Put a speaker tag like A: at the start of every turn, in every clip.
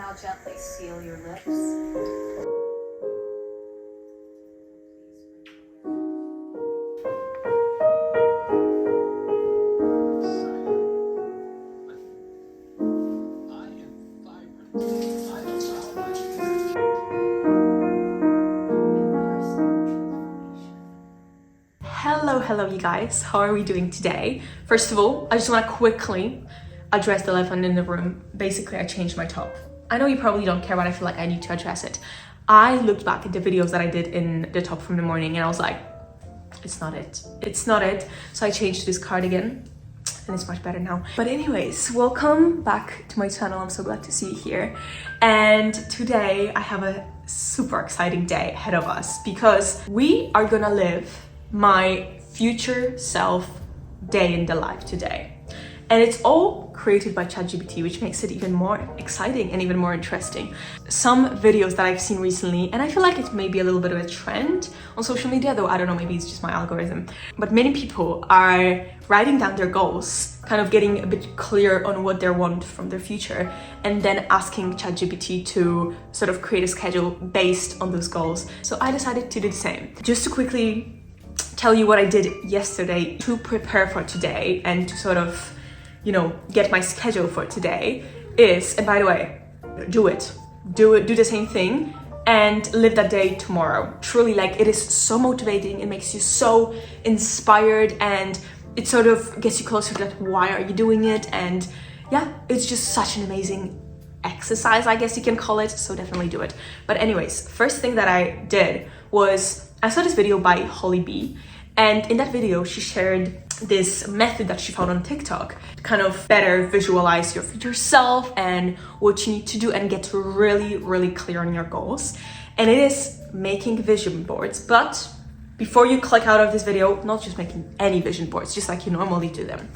A: Now gently seal your lips.
B: Hello you guys, how are we doing today? First of all, I just want to quickly address the elephant in the room. Basically, I changed my top. I know you probably don't care, but I feel like I need to address it. I looked back at the videos that I did in the top from the morning and I was like, it's not it. It's not it. So I changed to this cardigan and it's much better now. But anyways, welcome back to my channel. I'm so glad to see you here. And today I have a super exciting day ahead of us because we are gonna live my future self day in the life today. And it's all created by ChatGPT, which makes it even more exciting and even more interesting. Some videos that I've seen recently, and I feel like it may be a little bit of a trend on social media, though I don't know, maybe it's just my algorithm. But many people are writing down their goals, kind of getting a bit clear on what they want from their future, and then asking ChatGPT to sort of create a schedule based on those goals. So I decided to do the same. Just to quickly tell you what I did yesterday to prepare for today and to sort of, you know, get my schedule for today is, and by the way, do the same thing and live that day tomorrow. Truly, like, it is so motivating. It makes you so inspired and it sort of gets you closer to that why are you doing it. And yeah, it's just such an amazing exercise, I guess you can call it. So definitely do it. But anyways, first thing that I did was I saw this video by Holly B, and in that video she shared this method that she found on TikTok to kind of better visualize your future self and what you need to do and get really clear on your goals. And it is making vision boards. But before you click out of this video, not just making any vision boards, just like you normally do them.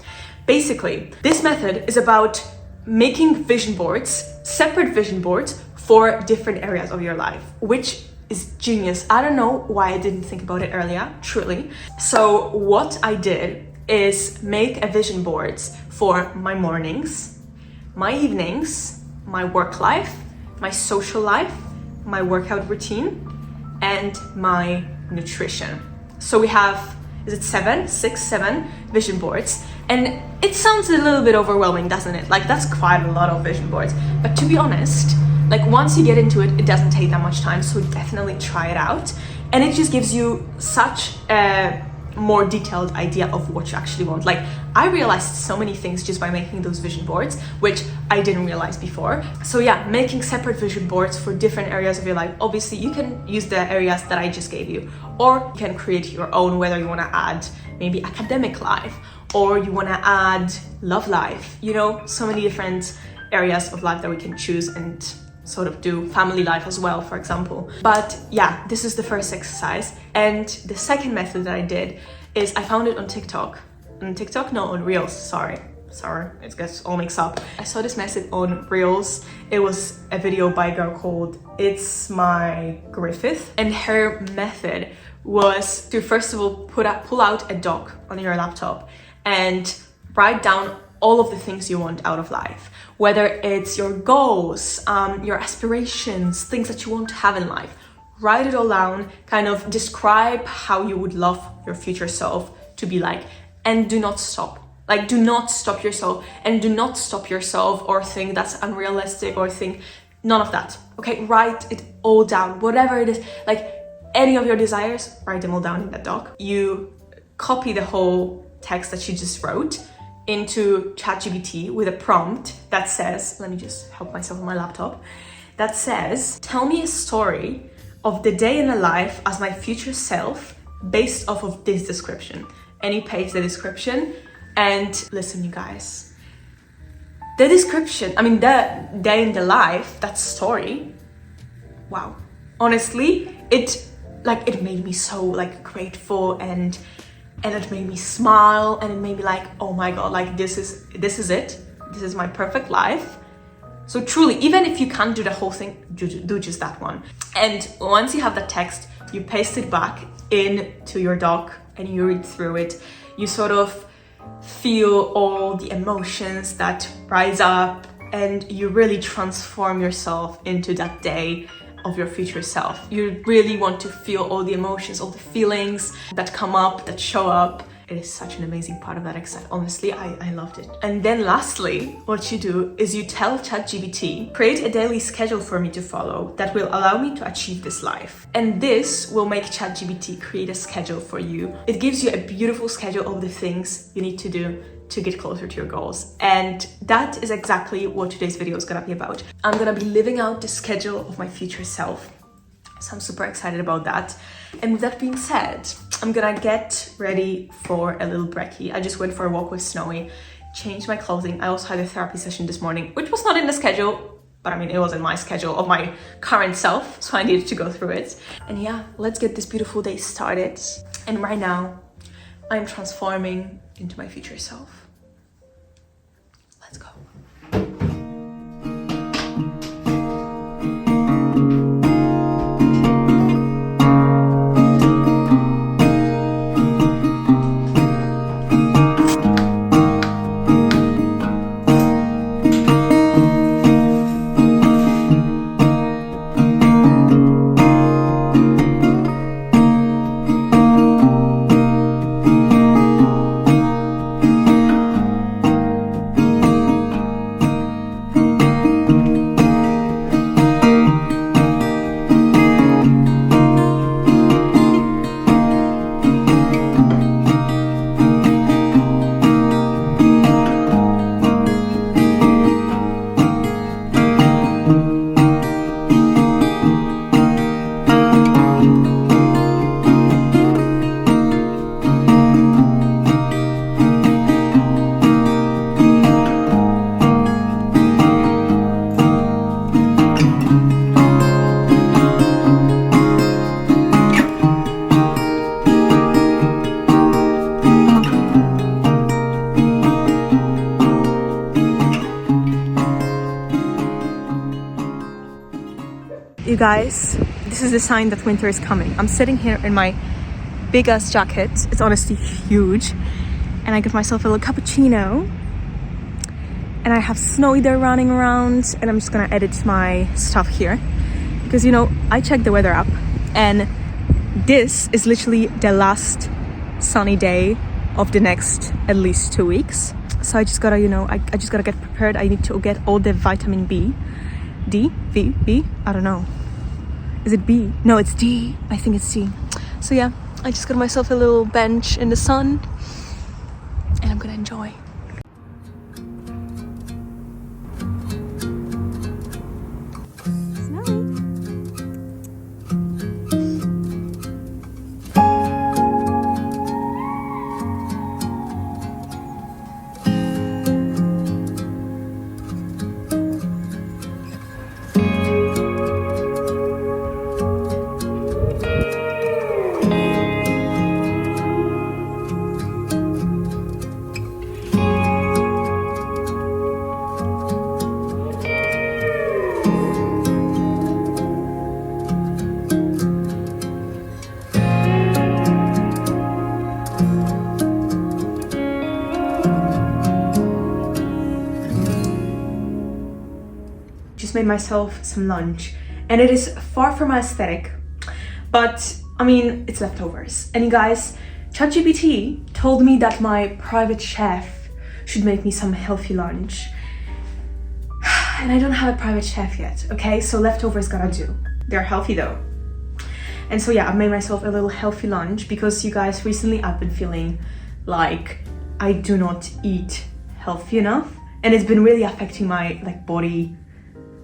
B: Basically, this method is about making vision boards, separate vision boards for different areas of your life, which is genius. I don't know why I didn't think about it earlier, truly. So what I did is make a vision boards for my mornings, my evenings, my work life, my social life, my workout routine, and my nutrition. So we have, is it seven vision boards? And it sounds a little bit overwhelming, doesn't it? Like, that's quite a lot of vision boards. But to be honest, like, once you get into it, it doesn't take that much time, so definitely try it out. And it just gives you such a more detailed idea of what you actually want. Like, I realized so many things just by making those vision boards, which I didn't realize before. So yeah, making separate vision boards for different areas of your life. Obviously, you can use the areas that I just gave you, or you can create your own, whether you want to add maybe academic life, or you want to add love life, you know, so many different areas of life that we can choose, and sort of do family life as well, for example. But yeah, this is the first exercise. And the second method that I did is I found it on TikTok. On Reels, sorry, it gets all mixed up. I saw this method on Reels. It was a video by a girl called It's My Griffith, and her method was to first of all pull out a doc on your laptop and write down all of the things you want out of life, whether it's your goals, your aspirations, things that you want to have in life. Write it all down, kind of describe how you would love your future self to be like, and do not stop. Like, do not stop yourself, and do not stop yourself or think that's unrealistic or think none of that. Okay, write it all down, whatever it is, like any of your desires, write them all down in that doc. You copy the whole text that you just wrote into ChatGPT with a prompt that says, let me just help myself on my laptop, that says, tell me a story of the day in the life as my future self based off of this description. And you paste the description, and listen, you guys, the description, I mean, the day in the life, that story, wow. Honestly, it made me so like grateful, and it made me smile, and it made me like, oh my god, like this is it. This is my perfect life. So truly, even if you can't do the whole thing, do just that one. And once you have that text, you paste it back into your doc and you read through it. You sort of feel all the emotions that rise up and you really transform yourself into that day of your future self. You really want to feel all the emotions, all the feelings that come up, that show up. It is such an amazing part of that exercise. Honestly, I loved it. And then lastly, what you do is you tell ChatGPT, create a daily schedule for me to follow that will allow me to achieve this life. And this will make ChatGPT create a schedule for you. It gives you a beautiful schedule of the things you need to do to get closer to your goals. And that is exactly what today's video is gonna be about. I'm gonna be living out the schedule of my future self. So I'm super excited about that. And with that being said, I'm gonna get ready for a little brekkie. I just went for a walk with Snowy, changed my clothing. I also had a therapy session this morning, which was not in the schedule, but I mean, it was in my schedule of my current self, so I needed to go through it. And yeah, let's get this beautiful day started. And right now, I'm transforming into my future self. Let's go. You guys, this is the sign that winter is coming. I'm sitting here in my big ass jacket. It's honestly huge. And I give myself a little cappuccino. And I have Snowy there running around. And I'm just gonna edit my stuff here. Because you know, I checked the weather app. And this is literally the last sunny day of the next at least 2 weeks. So I just gotta, you know, I just gotta get prepared. I need to get all the vitamin B. B? I don't know. Is it B? No, it's D. I think it's C. So yeah, I just got myself a little bench in the sun and I'm gonna enjoy. Made myself some lunch and it is far from my aesthetic, but I mean, it's leftovers. And you guys, ChatGPT told me that my private chef should make me some healthy lunch, and I don't have a private chef yet. Okay, so leftovers gotta do. They're healthy though. And so yeah, I made myself a little healthy lunch because you guys, recently I've been feeling like I do not eat healthy enough, and it's been really affecting my body,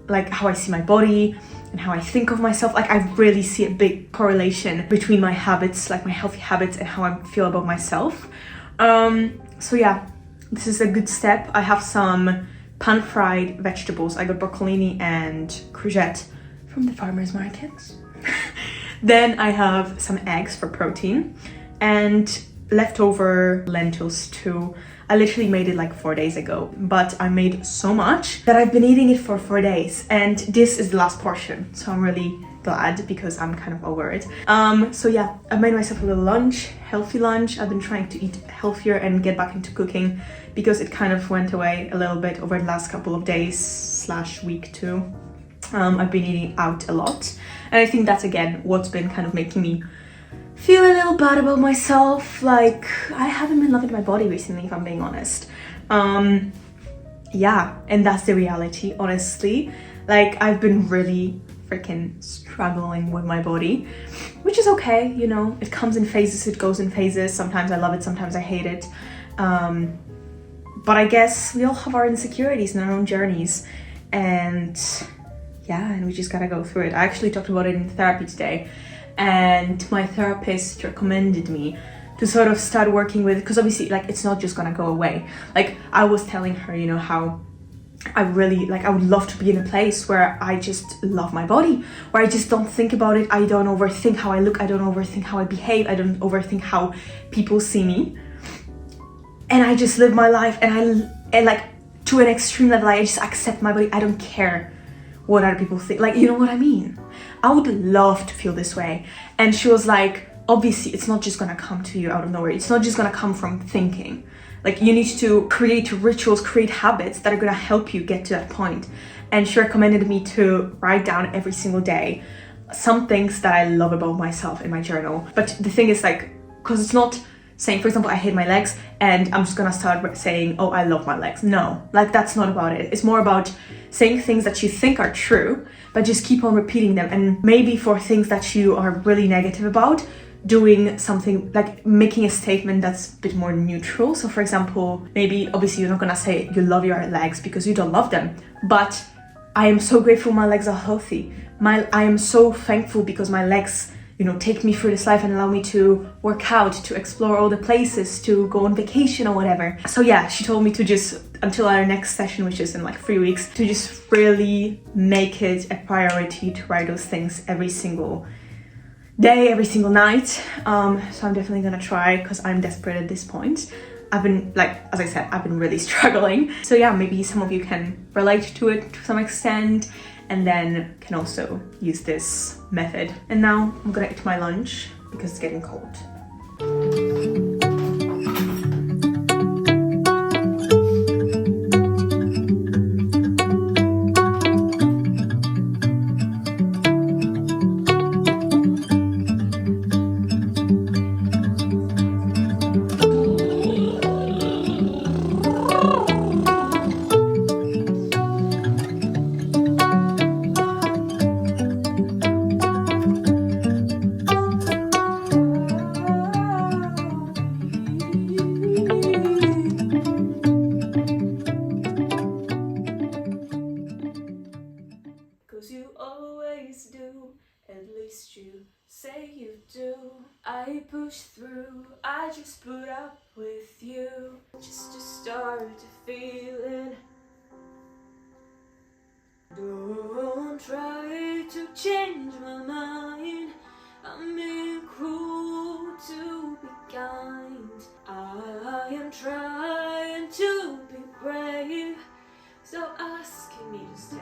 B: like how I see my body and how I think of myself. Like I really see a big correlation between my habits, like my healthy habits, and how I feel about myself. So yeah, this is a good step. I have some pan-fried vegetables. I got broccolini and courgette from the farmer's market. Then I have some eggs for protein and leftover lentils too. I literally made it like 4 days ago, but I made so much that I've been eating it for 4 days, and this is the last portion, so I'm really glad because I'm kind of over it. So yeah, I made myself a little lunch, healthy lunch. I've been trying to eat healthier and get back into cooking because it kind of went away a little bit over the last couple of days / week too. I've been eating out a lot, and I think that's again what's been kind of making me feel a little bad about myself. Like, I haven't been loving my body recently, if I'm being honest. Yeah, and that's the reality, honestly. Like, I've been really freaking struggling with my body, which is okay, you know, it comes in phases, it goes in phases. Sometimes I love it, sometimes I hate it. But I guess we all have our insecurities and our own journeys, and yeah, and we just gotta go through it. I actually talked about it in therapy today, and my therapist recommended me to sort of start working with, because obviously, like, it's not just gonna go away. Like, I was telling her, you know, how I really, like, I would love to be in a place where I just love my body, where I just don't think about it, I don't overthink how I look, I don't overthink how I behave, I don't overthink how people see me, and I just live my life, and like, to an extreme level, I just accept my body. I don't care what other people think, like, you know what I mean? I would love to feel this way. And she was like, obviously it's not just gonna come to you out of nowhere, it's not just gonna come from thinking. Like, you need to create rituals, create habits that are gonna help you get to that point. And she recommended me to write down every single day some things that I love about myself in my journal. But the thing is, like, because it's not saying, for example, I hate my legs and I'm just gonna start saying, oh, I love my legs. No, like, that's not about it. It's more about saying things that you think are true, but just keep on repeating them. And maybe for things that you are really negative about, doing something like making a statement that's a bit more neutral. So for example, maybe obviously you're not gonna say you love your legs because you don't love them, but I am so grateful my legs are healthy. I am so thankful because my legs, you know, take me through this life and allow me to work out, to explore all the places, to go on vacation or whatever. So yeah, she told me to just, until our next session, which is in like 3 weeks, to just really make it a priority to write those things every single day, every single night. So I'm definitely gonna try, because I'm desperate at this point. I've been, like, as I said, I've been really struggling. So yeah, maybe some of you can relate to it to some extent, and then can also use this method. And now I'm gonna eat my lunch because it's getting cold. You always do, at least you say you do. I push through, I just put up with you, just to start to feel it. Don't try to change my mind, I'm being cruel to be kind. I am trying to be brave, so asking me to stay.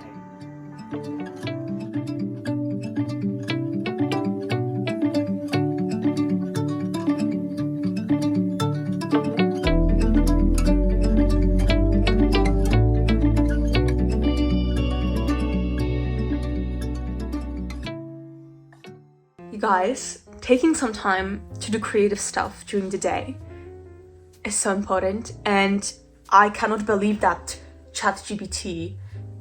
B: You guys, taking some time to do creative stuff during the day is so important, and I cannot believe that ChatGPT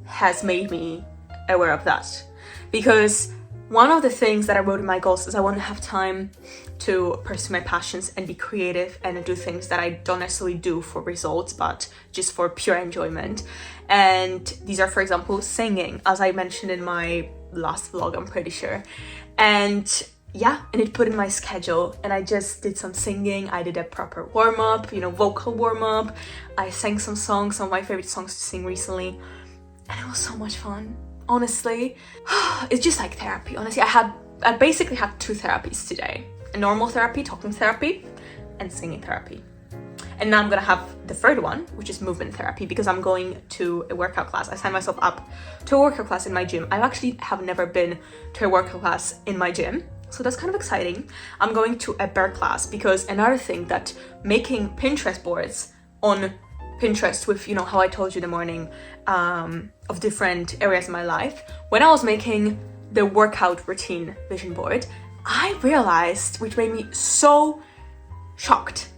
B: has made me aware of that, because one of the things that I wrote in my goals is I want to have time to pursue my passions and be creative and do things that I don't necessarily do for results, but just for pure enjoyment. And these are, for example, singing, as I mentioned in my last vlog, I'm pretty sure. And yeah, and it put in my schedule, and I just did some singing. I did a proper warm-up, you know, vocal warm-up. I sang some songs, some of my favorite songs to sing recently, and it was so much fun. Honestly, it's just like therapy. Honestly, I basically had 2 therapies today: a normal therapy, talking therapy, and singing therapy. And now I'm gonna have the third one, which is movement therapy, because I'm going to a workout class. I signed myself up to a workout class in my gym. I actually have never been to a workout class in my gym, so that's kind of exciting. I'm going to a bear class, because another thing that making Pinterest boards on Pinterest with, you know, how I told you the morning of different areas in my life, when I was making the workout routine vision board, I realized, which made me so shocked,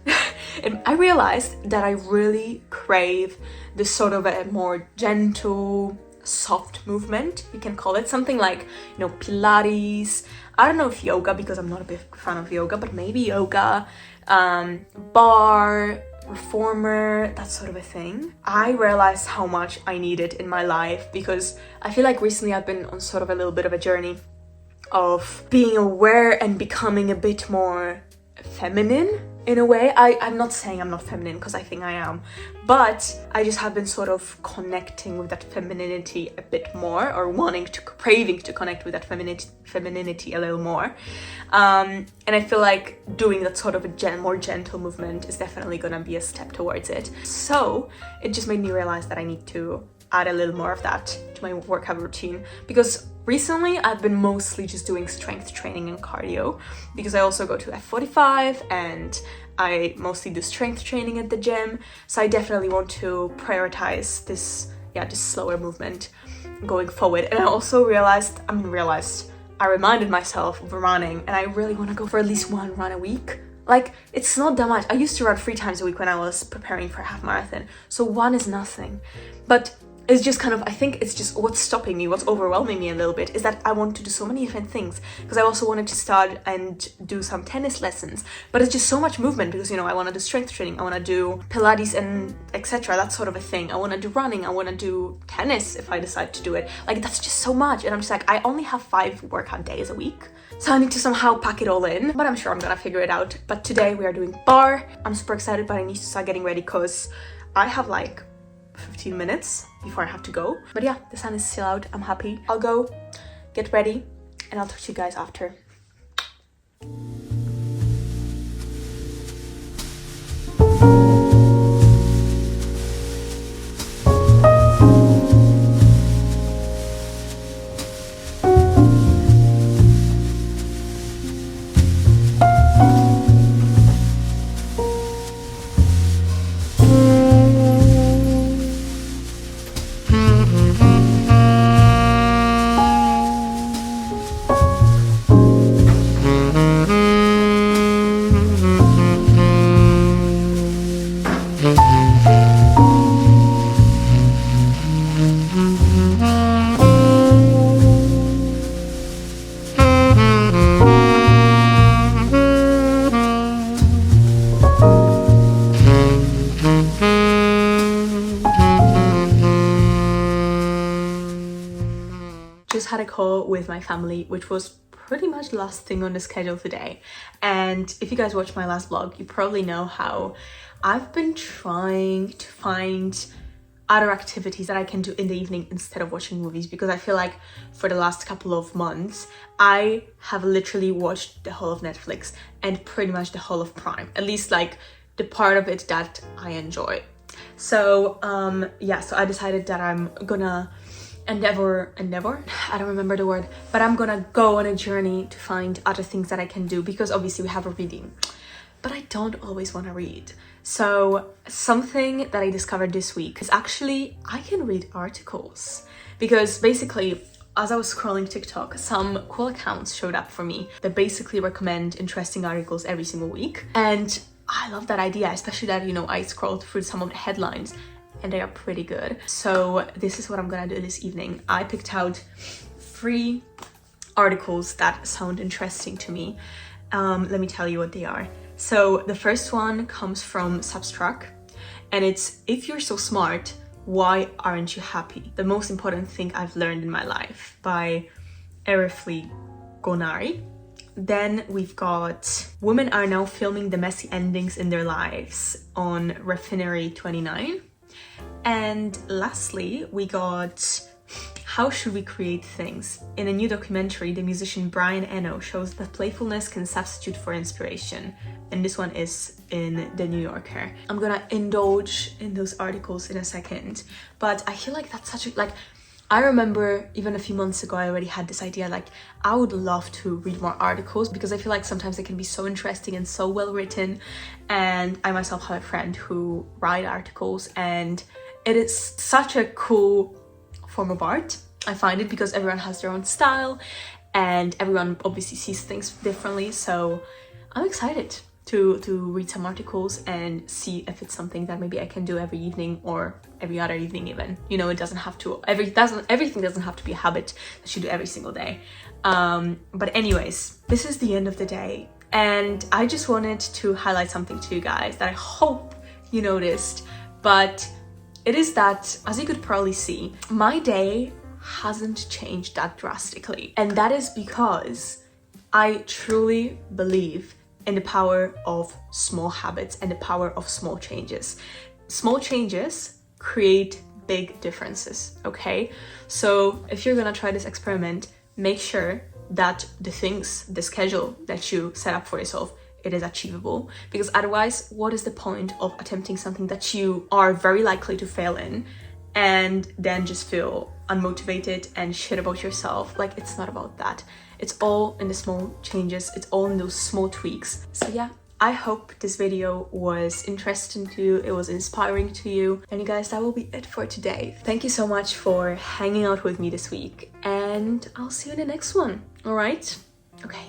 B: and I realized that I really crave this sort of a more gentle, soft movement, you can call it, something like, you know, Pilates. I don't know if yoga, because I'm not a big fan of yoga, but maybe yoga, bar, reformer, that sort of a thing. I realized how much I need it in my life, because I feel like recently I've been on sort of a little bit of a journey of being aware and becoming a bit more feminine in a way. I'm not saying I'm not feminine, because I think I am, but I just have been sort of connecting with that femininity a bit more, or craving to connect with that femininity a little more. And I feel like doing that sort of a more gentle movement is definitely gonna be a step towards it. So it just made me realize that I need to add a little more of that to my workout routine, because recently I've been mostly just doing strength training and cardio, because I also go to F45 and I mostly do strength training at the gym. So I definitely want to prioritize this slower movement going forward. And I also I reminded myself of running, and I really want to go for at least one run a week. Like, it's not that much. I used to run 3 times a week when I was preparing for a half marathon, so one is nothing. But it's just kind of, I think it's just what's stopping me, what's overwhelming me a little bit, is that I want to do so many different things, because I also wanted to start and do some tennis lessons, but it's just so much movement, because, you know, I want to do strength training, I want to do Pilates and etc., that sort of a thing. I want to do running, I want to do tennis if I decide to do it. Like, that's just so much, and I'm just like, I only have 5 workout days a week, so I need to somehow pack it all in, but I'm sure I'm gonna figure it out. But today we are doing bar. I'm super excited, but I need to start getting ready, because I have like 15 minutes before I have to go. But yeah, the sun is still out. I'm happy. I'll go get ready and I'll talk to you guys after. Had a call with my family, which was pretty much the last thing on the schedule today. And if you guys watched my last vlog, you probably know how I've been trying to find other activities that I can do in the evening instead of watching movies, because I feel like for the last couple of months I have literally watched the whole of Netflix and pretty much the whole of Prime, at least like the part of it that I enjoy. So so I decided that I'm gonna endeavor, I don't remember the word, but I'm gonna go on a journey to find other things that I can do, because obviously we have a reading, but I don't always want to read. So something that I discovered this week is actually I can read articles, because basically as I was scrolling TikTok, some cool accounts showed up for me that basically recommend interesting articles every single week, and I love that idea, especially that, you know, I scrolled through some of the headlines and they are pretty good. So this is what I'm gonna do this evening. I picked out 3 articles that sound interesting to me. Let me tell you what they are. So the first one comes from Substract, and it's "If You're So Smart, Why Aren't You Happy? The Most Important Thing I've Learned in My Life" by Erifli Gonari. Then we've got "Women Are Now Filming the Messy Endings in Their Lives" on Refinery 29. And lastly, we got How should we create things? In a new documentary, the musician Brian Eno shows that playfulness can substitute for inspiration. And this one is in The New Yorker. I'm gonna indulge in those articles in a second, but I feel like that's such a, like, I remember even a few months ago, I already had this idea, like, I would love to read more articles because I feel like sometimes they can be so interesting and so well written. And I myself have a friend who writes articles, and it is such a cool form of art. I find it, because everyone has their own style and everyone obviously sees things differently. So I'm excited to read some articles and see if it's something that maybe I can do every evening or every other evening even. You know, it doesn't have to, everything doesn't have to be a habit that you do every single day. But anyways, this is the end of the day, and I just wanted to highlight something to you guys that I hope you noticed. But it is that, as you could probably see, my day hasn't changed that drastically. And that is because I truly believe in the power of small habits and the power of small changes. Small changes create big differences, okay? So if you're gonna try this experiment, make sure that the schedule that you set up for yourself, it is achievable, because otherwise, what is the point of attempting something that you are very likely to fail in and then just feel unmotivated and shit about yourself? Like, it's not about that. It's all in the small changes. It's all in those small tweaks. So yeah, I hope this video was interesting to you. It was inspiring to you. And you guys, that will be it for today. Thank you so much for hanging out with me this week, and I'll see you in the next one. All right? Okay.